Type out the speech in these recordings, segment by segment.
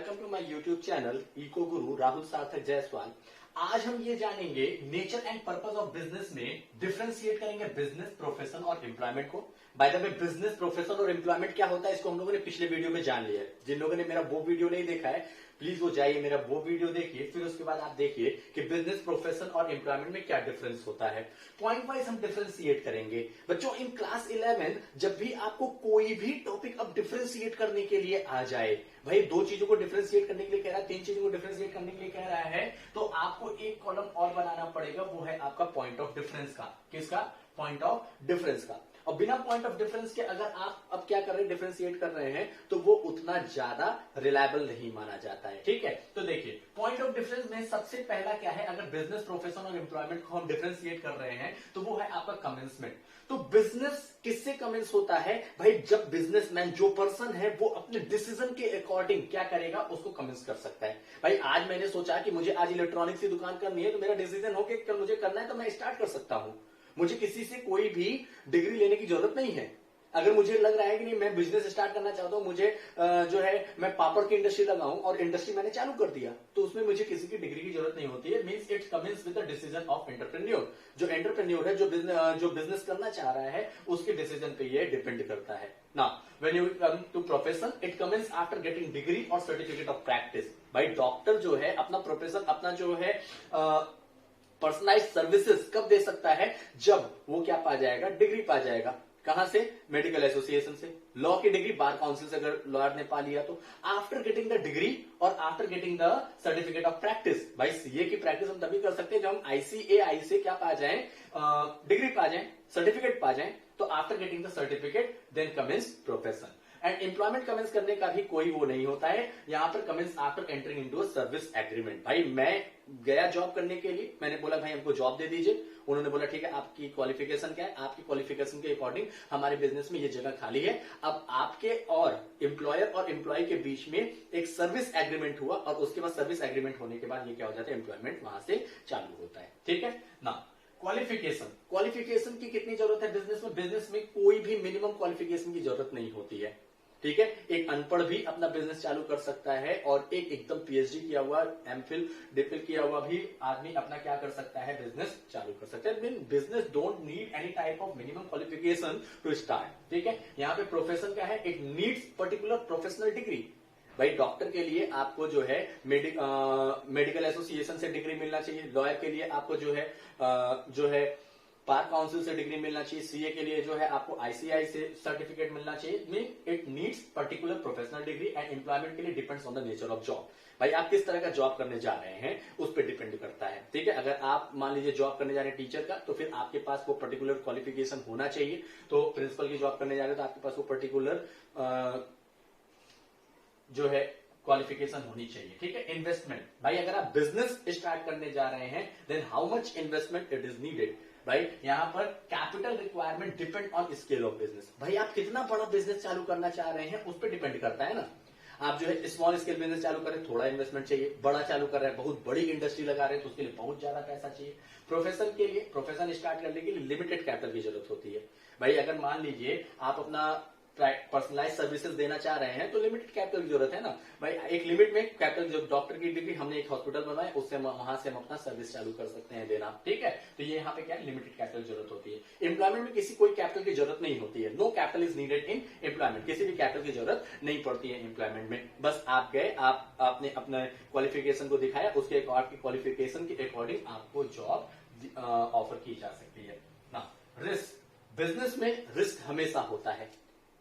Welcome to my YouTube channel eco Guru Rahul Sarthak Jaiswal. आज हम ये जानेंगे nature and purpose of business में डिफरेंशिएट करेंगे बिजनेस, प्रोफेशन और एम्प्लॉयमेंट को। By the way business, profession और एम्प्लॉयमेंट क्या होता है इसको हम लोगों ने पिछले वीडियो में जान लिया है। जिन लोगों ने मेरा वो वीडियो नहीं देखा है प्लीज वो जाइए मेरा वो वीडियो देखिए, फिर उसके बाद आप देखिए कि बिजनेस, प्रोफेशन और एम्प्लॉयमेंट में क्या डिफरेंस होता है। पॉइंट वाइज हम डिफरेंशिएट करेंगे। बच्चों इन क्लास 11 जब भी आपको कोई भी टॉपिक अब डिफरेंशिएट करने के लिए आ जाए, भाई दो चीजों को डिफरेंशिएट करने के लिए कह रहा है, तीन चीजों को डिफरेंशिएट करने के लिए कह रहा है, तो आपको एक कॉलम और बनाना पड़ेगा, वो है आपका पॉइंट ऑफ डिफरेंस का। किसका? पॉइंट ऑफ डिफरेंस का। और बिना पॉइंट ऑफ डिफरेंस के अगर आप अब क्या कर रहे हैं, डिफरेंशिएट कर रहे हैं, तो वो उतना ज्यादा रिलायबल नहीं माना जाता है। ठीक है, तो देखिए पॉइंट ऑफ डिफरेंस में सबसे पहला क्या है, अगर बिजनेस, प्रोफेशन और एम्प्लॉयमेंट को हम डिफरेंशिएट कर रहे हैं तो वो है आपका कमेंसमेंट। तो बिजनेस किससे कमेंस होता है भाई? जब बिजनेसमैन, जो पर्सन है, वो अपने डिसीजन के अकॉर्डिंग क्या करेगा, उसको कमेंस कर सकता है। भाई आज मैंने सोचा कि मुझे आज इलेक्ट्रॉनिक्स की दुकान करनी है, तो मेरा डिसीजन हो कि मुझे करना है, तो मैं स्टार्ट कर सकता हूं। मुझे किसी से कोई भी डिग्री लेने की जरूरत नहीं है। अगर मुझे लग रहा है कि नहीं मैं बिजनेस स्टार्ट करना चाहता हूं, मुझे जो है मैं पापड़ की इंडस्ट्री लगाऊं और इंडस्ट्री मैंने चालू कर दिया, तो उसमें मुझे किसी की डिग्री की जरूरत नहीं होती है। Means it Cummins with the decision of entrepreneur. जो एंटरप्रेन्योर है, जो बिजनेस करना चाह रहा है, उसके डिसीजन पे ये डिपेंड करता है ना। When you come to profession, it commences after getting degree और सर्टिफिकेट ऑफ प्रैक्टिस। भाई डॉक्टर जो है अपना प्रोफेशन, अपना जो है पर्सनलाइज्ड सर्विसेज कब दे सकता है? जब वो क्या पा जाएगा, डिग्री पा जाएगा। कहां से? मेडिकल एसोसिएशन से। लॉ की डिग्री बार काउंसिल से अगर लॉयर ने पा लिया तो। आफ्टर गेटिंग द डिग्री और after getting the certificate of practice. भाई सीए की प्रैक्टिस हम तभी कर सकते हैं जब हम आईसीएआई से क्या पा जाए, डिग्री पा जाए, सर्टिफिकेट पा जाए। तो after getting the certificate then commences profession. And employment commences करने का भी कोई वो नहीं होता है। यहां पर commences after entering into a service agreement. भाई मैं गया जॉब करने के लिए, मैंने बोला भाई हमको जॉब दे दीजिए। उन्होंने बोला ठीक है, आपकी क्वालिफिकेशन क्या है? आपकी क्वालिफिकेशन के अकॉर्डिंग हमारे बिजनेस में ये जगह खाली है। अब आपके और एम्प्लॉयर और एम्प्लॉय के बीच में एक सर्विस एग्रीमेंट हुआ और उसके बाद सर्विस एग्रीमेंट होने के बाद ये क्या हो जाता है, एम्प्लॉयमेंट वहां से चालू होता है। ठीक है ना। क्वालिफिकेशन की कितनी जरूरत है बिजनेस में? बिजनेस में कोई भी मिनिमम क्वालिफिकेशन की जरूरत नहीं होती है। ठीक है, एक अनपढ़ भी अपना बिजनेस चालू कर सकता है और एक एकदम पीएचडी किया हुआ, एमफिल, डिफिल किया हुआ भी आदमी अपना क्या कर सकता है, बिजनेस चालू कर सकता है। Business don't need any type of minimum qualification to start. ठीक है, यहाँ पे प्रोफेशन क्या है, it needs particular professional degree. भाई डॉक्टर के लिए आपको जो है मेडिकल एसोसिएशन से डिग्री मिलना चाहिए। लॉयर के लिए आपको जो है बार काउंसिल से डिग्री मिलना चाहिए। सीए के लिए जो है आपको आईसीआई से सर्टिफिकेट मिलना चाहिए। Mean it needs particular professional degree. And employment के लिए depends on the nature of job. भाई आप किस तरह का जॉब करने जा रहे हैं उस पर डिपेंड करता है। ठीक है, अगर आप मान लीजिए जॉब करने जा रहे हैं टीचर का, तो फिर आपके पास वो पर्टिकुलर क्वालिफिकेशन होना चाहिए। तो प्रिंसिपल की जॉब करने जा रहे हैं तो आपके पास वो पर्टिकुलर जो है क्वालिफिकेशन होनी चाहिए। ठीक है, इन्वेस्टमेंट। भाई अगर आप बिजनेस स्टार्ट करने जा रहे हैं then how much investment it is needed. भाई यहां पर capital requirement depend on scale of business. भाई आप कितना बड़ा बिजनेस चालू करना चाह रहे हैं उस पर डिपेंड करता है ना। आप जो है स्मॉल स्केल बिजनेस चालू करें, थोड़ा इन्वेस्टमेंट चाहिए। बड़ा चालू कर रहे हैं, बहुत बड़ी इंडस्ट्री लगा रहे हैं, तो उसके लिए बहुत ज्यादा पैसा चाहिए। प्रोफेशन के लिए, प्रोफेशन स्टार्ट करने के लिए लिमिटेड कैपिटल की जरूरत होती है। भाई अगर मान लीजिए आप अपना पर्सनलाइज सर्विसेज देना चाह रहे हैं तो लिमिटेड कैपिटल की जरूरत है ना। भाई एक लिमिट में कैपिटल, जो डॉक्टर की डिग्री हमने एक हॉस्पिटल बनवाया, उससे वहां से हम अपना सर्विस चालू कर सकते हैं देना। ठीक है, तो ये यहाँ पे क्या है, लिमिटेड कैपिटल जरूरत होती है। एम्प्लॉयमेंट में किसी कोई कैपिटल की जरूरत नहीं होती है। No capital is needed in employment. किसी भी कैपिटल की जरूरत नहीं पड़ती है एम्प्लॉयमेंट में। बस आप गए, आपने अपने क्वालिफिकेशन को दिखाया, उसके क्वालिफिकेशन के अकॉर्डिंग आपको जॉब ऑफर की जा सकती है ना। रिस्क, बिजनेस में रिस्क हमेशा होता है।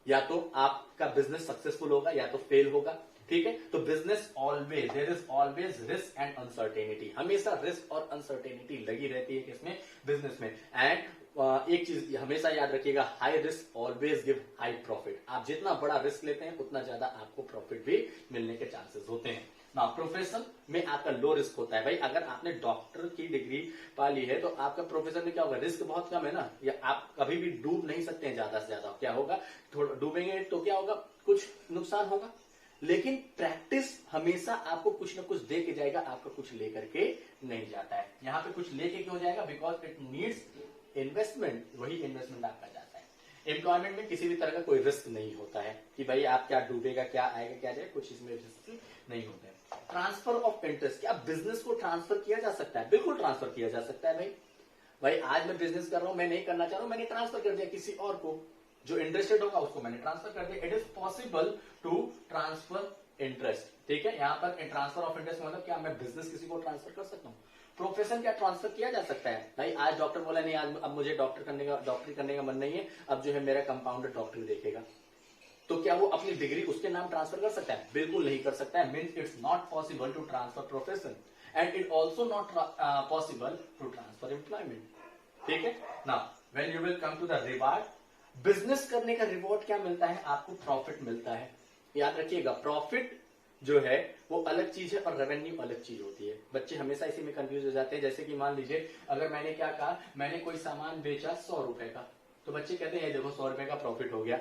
या तो आपका बिजनेस सक्सेसफुल होगा या तो फेल होगा। ठीक है, तो business always, there is always risk and uncertainty. हमेशा रिस्क और अनसर्टेनिटी लगी रहती है किसमें, बिजनेस में। एंड एक चीज हमेशा याद रखिएगा, high risk always give high profit. आप जितना बड़ा रिस्क लेते हैं उतना ज्यादा आपको प्रॉफिट भी मिलने के चांसेस होते हैं ना। प्रोफेशन में आपका लो रिस्क होता है। भाई अगर आपने डॉक्टर की डिग्री पा ली है तो आपका प्रोफेशन में क्या होगा, रिस्क बहुत कम है ना। या आप कभी भी डूब नहीं सकते हैं ज्यादा से ज्यादा। क्या होगा, थोड़ा डूबेंगे तो क्या होगा, कुछ नुकसान होगा। लेकिन प्रैक्टिस हमेशा आपको कुछ ना कुछ दे के जाएगा, आपको कुछ लेकर के नहीं जाता है। यहां पे कुछ लेके क्यों जाएगा, बिकॉज इट नीड्स इन्वेस्टमेंट। वही इन्वेस्टमेंट आपका जाता है। एम्प्लॉयमेंट में किसी भी तरह का कोई रिस्क नहीं होता है कि भाई आप क्या डूबेगा, क्या आएगा, क्या जाएगा, कुछ इसमें रिस्क नहीं होता है। ट्रांसफर ऑफ इंटरेस्ट, क्या बिजनेस को ट्रांसफर किया जा सकता है? बिल्कुल ट्रांसफर किया जा सकता है भाई आज मैं बिजनेस कर रहा हूं, मैं नहीं करना चाह रहा हूं, मैंने ट्रांसफर कर दिया किसी और को, जो इंटरेस्टेड होगा उसको मैंने ट्रांसफर कर दिया। It is possible to transfer interest, ठीक है। यहाँ पर ट्रांसफर ऑफ इंटरेस्ट मतलब क्या, मैं बिजनेस किसी को ट्रांसफर कर सकता हूँ। प्रोफेशन क्या ट्रांसफर किया जा सकता है? भाई आज डॉक्टर बोला नहीं, आज अब मुझे डॉक्टरी करने का मन नहीं है, अब जो है मेरा कंपाउंडर डॉक्टरी देखेगा, तो क्या वो अपनी डिग्री उसके नाम ट्रांसफर कर सकता है? बिल्कुल नहीं कर सकता है। Means it's not possible to transfer profession and it also not possible to transfer employment, ठीक है ना। When you will come to the reward, business करने का रिवॉर्ड क्या मिलता है? आपको प्रॉफिट मिलता है। याद रखिएगा, प्रॉफिट जो है वो अलग चीज है और रेवेन्यू अलग चीज होती है। बच्चे हमेशा इसी में कंफ्यूज हो जाते हैं। जैसे कि मान लीजिए अगर मैंने क्या कहा, मैंने कोई सामान बेचा 100 रुपए का, तो बच्चे कहते हैं देखो 100 रुपए का प्रॉफिट हो गया।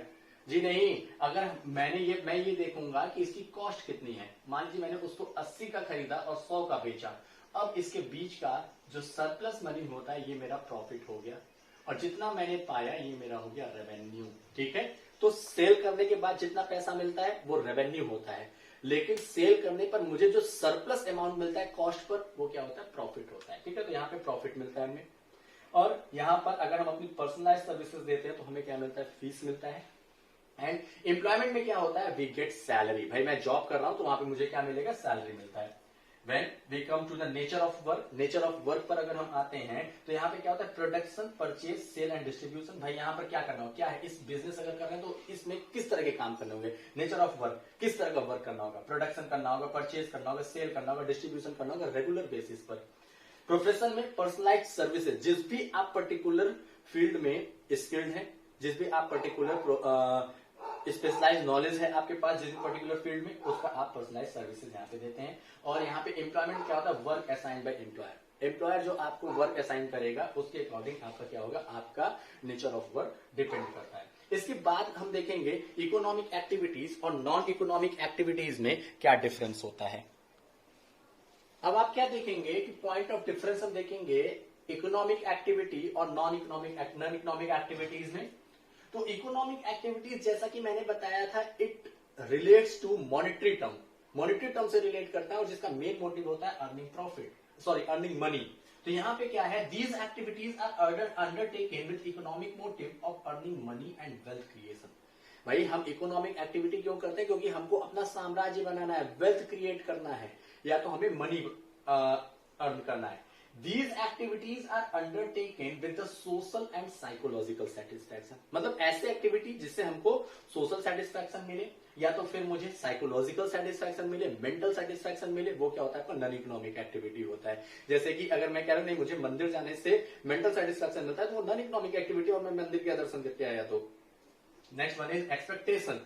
जी नहीं, अगर मैं ये देखूंगा कि इसकी कॉस्ट कितनी है। मान लीजिए मैंने उसको 80 का खरीदा और 100 का बेचा, अब इसके बीच का जो सरप्लस मनी होता है ये मेरा प्रॉफिट हो गया, और जितना मैंने पाया ये मेरा हो गया रेवेन्यू, ठीक है। तो सेल करने के बाद जितना पैसा मिलता है वो रेवेन्यू होता है, लेकिन सेल करने पर मुझे जो सरप्लस अमाउंट मिलता है कॉस्ट पर, वो क्या होता है? प्रॉफिट होता है, ठीक है। तो यहाँ पे प्रॉफिट मिलता है हमें। और यहाँ पर अगर हम अपनी पर्सनलाइज सर्विसेज देते हैं तो हमें क्या मिलता है? फीस मिलता है। एंड एम्प्लॉयमेंट में क्या होता है? We get salary. भाई मैं जॉब कर रहा हूं तो वहां पे मुझे क्या मिलेगा? सैलरी मिलता है। When we come to the nature of work, nature of work पर अगर हम आते हैं तो यहाँ पे क्या होता है? Production, purchase, sale and distribution. भाई यहाँ पर क्या करना होगा? क्या है? इस बिजनेस अगर कर रहे हैं तो इसमें किस तरह के काम करने होंगे? नेचर ऑफ वर्क, किस तरह का वर्क करना होगा? प्रोडक्शन करना होगा, परचेज करना होगा, सेल करना होगा, डिस्ट्रीब्यूशन करना होगा रेगुलर बेसिस पर। प्रोफेशन में पर्सनलाइज सर्विसेज, जिस भी आप पर्टिकुलर फील्ड में स्किल्ड हैं, जिस भी आप पर्टिकुलर स्पेशलाइज नॉलेज है आपके पास जिस पर्टिकुलर फील्ड में, उसका आप पर्सनलाइज सर्विसेज यहाँ पे देते हैं। और यहाँ पे एम्प्लॉयमेंट क्या होता है? Work assign by employer. Employer जो आपको वर्क असाइन करेगा उसके अकॉर्डिंग आपका क्या होगा? आपका नेचर ऑफ वर्क डिपेंड करता है। इसके बाद हम देखेंगे इकोनॉमिक एक्टिविटीज और नॉन इकोनॉमिक एक्टिविटीज में क्या डिफरेंस होता है। अब आप क्या देखेंगे कि पॉइंट ऑफ डिफरेंस हम देखेंगे इकोनॉमिक एक्टिविटी और नॉन इकोनॉमिक एक्टिविटीज में। तो इकोनॉमिक एक्टिविटीज जैसा कि मैंने बताया था, it relates to monetary term, monetary term से रिलेट करता है और जिसका मेन मोटिव होता है अर्निंग मनी। तो यहाँ पे क्या है? These activities are undertaken with economic motive of earning money and wealth creation. भाई हम इकोनॉमिक एक्टिविटी क्यों करते हैं? क्योंकि हमको अपना साम्राज्य बनाना है, वेल्थ क्रिएट करना है, या तो हमें मनी अर्न करना है। These activities are undertaken with the social and psychological satisfaction। मतलब ऐसे एक्टिविटी जिससे हमको सोशल सेटिस्फैक्शन मिले या तो फिर मुझे साइकोलॉजिकल सेटिस्फैक्शन मिले, मेंटल सेटिस्फैक्शन मिले, वो क्या होता है? आपका नॉन इकोनॉमिक एक्टिविटी होता है। जैसे कि अगर मैं कह रहा हूं नहीं मुझे मंदिर जाने से मेंटल सेटिस्फैक्शन मिलता है तो वो नॉन इकोनॉमिक एक्टिविटी, और मैं मंदिर के दर्शन करके आया। तो नेक्स्ट वन इज एक्सपेक्टेशन।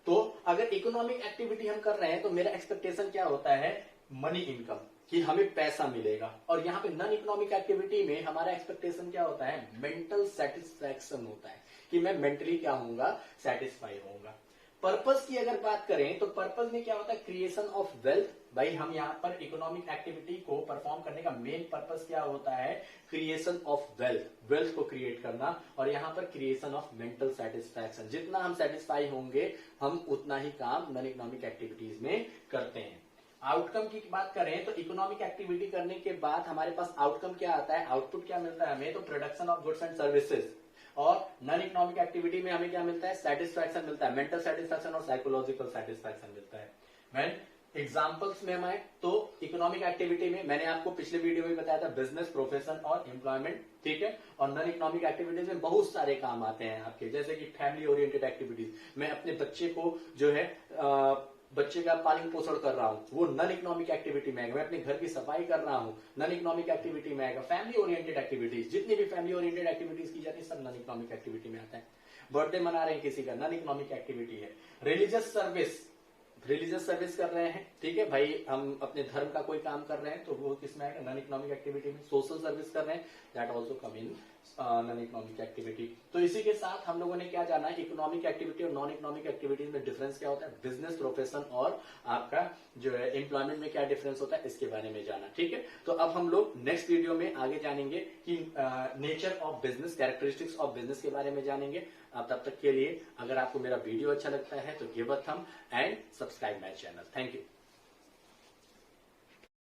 तो अगर इकोनॉमिक एक्टिविटी हम कर रहे हैं तो मेरा एक्सपेक्टेशन क्या होता है? मनी इनकम, कि हमें पैसा मिलेगा। और यहाँ पे नॉन इकोनॉमिक एक्टिविटी में हमारा एक्सपेक्टेशन क्या होता है? मेंटल सेटिस्फैक्शन होता है, कि मैं मेंटली क्या होऊंगा? सेटिस्फाई होऊंगा। पर्पस की अगर बात करें तो पर्पस में क्या होता है? Creation of wealth. भाई हम यहाँ पर इकोनॉमिक एक्टिविटी को परफॉर्म करने का मेन पर्पस क्या होता है? क्रिएशन ऑफ वेल्थ, वेल्थ को क्रिएट करना, और यहाँ पर क्रिएशन ऑफ मेंटल सेटिस्फैक्शन। जितना हम सेटिस्फाई होंगे हम उतना ही काम नॉन इकोनॉमिक एक्टिविटीज में करते हैं। आउटकम की बात करें तो इकोनॉमिक एक्टिविटी करने के बाद हमारे पास आउटकम क्या आता है? आउटपुट क्या मिलता है हमें? तो production of goods and services. और नॉन इकोनॉमिक एक्टिविटी में हमें क्या मिलता है? सेटिस्फैक्शन मिलता है, मेंटल सेटिस्फैक्शन और साइकोलॉजिकल सेटिस्फैक्शन मिलता है। व्हेन एग्जांपल्स में हम आए तो इकोनॉमिक एक्टिविटी में मैंने आपको पिछले वीडियो में बताया था बिजनेस, प्रोफेशन और एम्प्लॉयमेंट, ठीक है। और नॉन इकोनॉमिक एक्टिविटीज में बहुत सारे काम आते हैं आपके, जैसे कि फैमिली ओरिएंटेड एक्टिविटीज। मैं अपने बच्चे को जो है बच्चे का पालन पोषण कर रहा हूं, वो नॉन इकोनॉमिक एक्टिविटी में आएगा। मैं अपने घर की सफाई कर रहा हूं, नॉन इकोनॉमिक एक्टिविटी में आएगा। फैमिली ओरिएंटेड एक्टिविटीज, जितनी भी फैमिली ओरिएंटेड एक्टिविटीज की जाती है सब नॉन इकोनॉमिक एक्टिविटी में आता है। बर्थडे मना रहे हैं किसी का, नॉन इकोनॉमिक एक्टिविटी है। रिलीजियस सर्विस, रिलीजियस सर्विस कर रहे हैं, ठीक है भाई, हम अपने धर्म का कोई काम कर रहे हैं तो वो किसमें आएगा, नॉन इकोनॉमिक एक्टिविटी में। सोशल सर्विस कर रहे हैं, that also come in non economic activity. तो इसी के साथ हम लोगों ने क्या जाना है, इकोनॉमिक एक्टिविटी और नॉन इकोनॉमिक एक्टिविटीज में डिफरेंस क्या होता है, बिजनेस प्रोफेशन और आपका जो है एम्प्लॉयमेंट में क्या डिफरेंस होता है, इसके बारे में जाना, ठीक है। तो अब हम लोग नेक्स्ट वीडियो में आगे जानेंगे कि nature of business, characteristics of business के बारे में जानेंगे। अब तब तक के लिए अगर आपको मेरा वीडियो अच्छा लगता है तो give a thumb and subscribe my channel. Thank you.